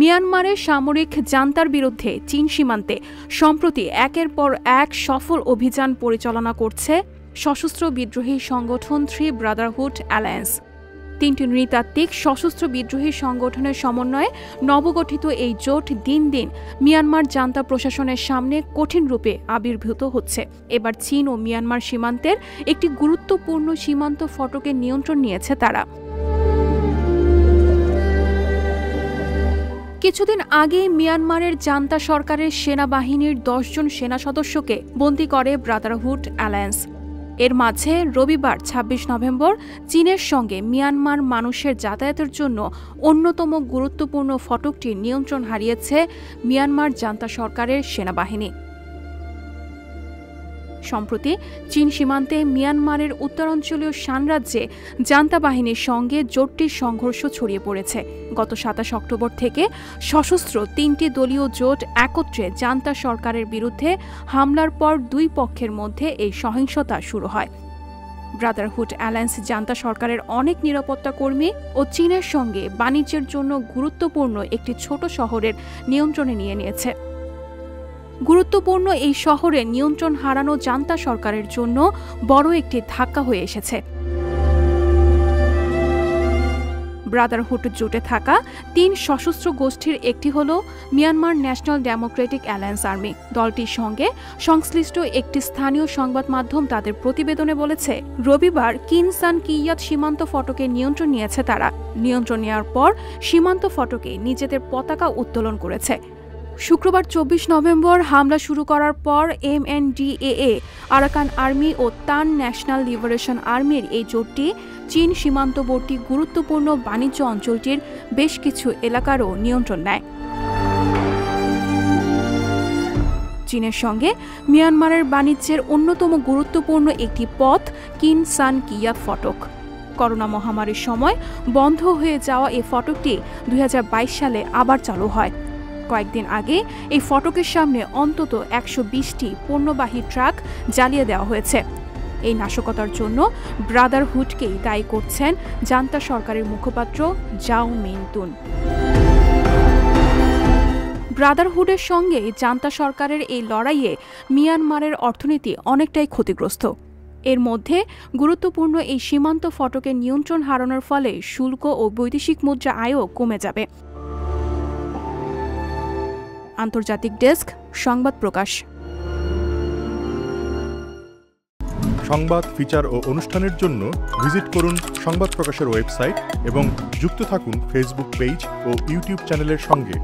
মিয়ানমারের সামরিক জান্তার বিরুদ্ধে চীন সীমান্তে সম্প্রতি একের পর এক সফল অভিযান পরিচালনা করছে সশস্ত্র বিদ্রোহী সংগঠন থ্রি ব্রাদারহুড অ্যালায়েন্স। তিনটি নৃতাত্ত্বিক সশস্ত্র বিদ্রোহী সংগঠনের সমন্বয়ে নবগঠিত এই জোট দিন দিন মিয়ানমার জান্তা প্রশাসনের সামনে কঠিন রূপে আবির্ভূত হচ্ছে। এবার চীন ও মিয়ানমার সীমান্তের একটি গুরুত্বপূর্ণ সীমান্ত ফটকের নিয়ন্ত্রণ নিয়েছে তারা। কিছুদিন আগে মিয়ানমারের জান্তা সরকারের সেনাবাহিনীর ১০ জন সেনা সদস্যকে বন্দী করে ব্রাদারহুড অ্যালায়েন্স। এর মাঝে রবিবার ২৬ নভেম্বর চীনের সঙ্গে মিয়ানমার মানুষের যাতায়াতের জন্য অন্যতম গুরুত্বপূর্ণ ফটকটির নিয়ন্ত্রণ হারিয়েছে মিয়ানমার জান্তা সরকারের সেনাবাহিনী। সম্প্রতি চীন সীমান্তে মিয়ানমারের উত্তরাঞ্চলীয় শান রাজ্যে জান্তা বাহিনীর সঙ্গে জোটটির সংঘর্ষ ছড়িয়ে পড়েছে। গত ২৭ অক্টোবর থেকে সশস্ত্র তিনটি দলীয় জোট একত্রে জান্তা সরকারের বিরুদ্ধে হামলার পর দুই পক্ষের মধ্যে এই সহিংসতা শুরু হয়। ব্রাদারহুড অ্যালায়েন্স জান্তা সরকারের অনেক নিরাপত্তা কর্মী ও চীনের সঙ্গে বাণিজ্যের জন্য গুরুত্বপূর্ণ একটি ছোট শহরের নিয়ন্ত্রণে নিয়ে নিয়েছে। গুরুত্বপূর্ণ এই শহরে নিয়ন্ত্রণ হারানো জান্তা সরকারের জন্য বড় একটি ধাক্কা হয়ে এসেছে। ব্রাদারহুড জোটে থাকা তিন সশস্ত্র গোষ্ঠীর একটি হল Myanmar national Democratic alliance army. দলটির সঙ্গে সংশ্লিষ্ট একটি স্থানীয় সংবাদ মাধ্যম তাদের প্রতিবেদনে বলেছে, রবিবার কিনসান কিয়াত সীমান্ত ফটকে নিয়ন্ত্রণ নিয়েছে তারা। নিয়ন্ত্রণ নেওয়ার পর সীমান্ত ফটকে নিজেদের পতাকা উত্তোলন করেছে। শুক্রবার ২৪ নভেম্বর হামলা শুরু করার পর MNDAA, আরাকান আর্মি ও তান ন্যাশনাল লিবারেশন আর্মির এই জোটটি চীন সীমান্তবর্তী গুরুত্বপূর্ণ বাণিজ্য অঞ্চলটির বেশ কিছু এলাকারও নিয়ন্ত্রণ নেয়। চীনের সঙ্গে মিয়ানমারের বাণিজ্যের অন্যতম গুরুত্বপূর্ণ একটি পথ কিনসান কিয়াত ফটক। করোনা মহামারীর সময় বন্ধ হয়ে যাওয়া এই ফটকটি ২০২২ সালে আবার চালু হয়। কয়েকদিন আগে এই ফটকের সামনে অন্তত ১২০টি পণ্যবাহী ট্রাক জ্বালিয়ে দেওয়া হয়েছে। এই নাশকতার জন্য ব্রাদারহুডকেই দায়ী করছেন জান্তা সরকারের মুখপাত্র জাও মিনতুন। ব্রাদারহুডের সঙ্গে জান্তা সরকারের এই লড়াইয়ে মিয়ানমারের অর্থনীতি অনেকটাই ক্ষতিগ্রস্ত। এর মধ্যে গুরুত্বপূর্ণ এই সীমান্ত ফটকের নিয়ন্ত্রণ হারানোর ফলে শুল্ক ও বৈদেশিক মুদ্রা আয়ও কমে যাবে। আন্তর্জাতিক ডেস্ক, সংবাদ প্রকাশ। সংবাদ, ফিচার ও অনুষ্ঠানের জন্য ভিজিট করুন সংবাদ প্রকাশের ওয়েবসাইট এবং যুক্ত থাকুন ফেসবুক পেজ ও ইউটিউব চ্যানেলের সঙ্গে।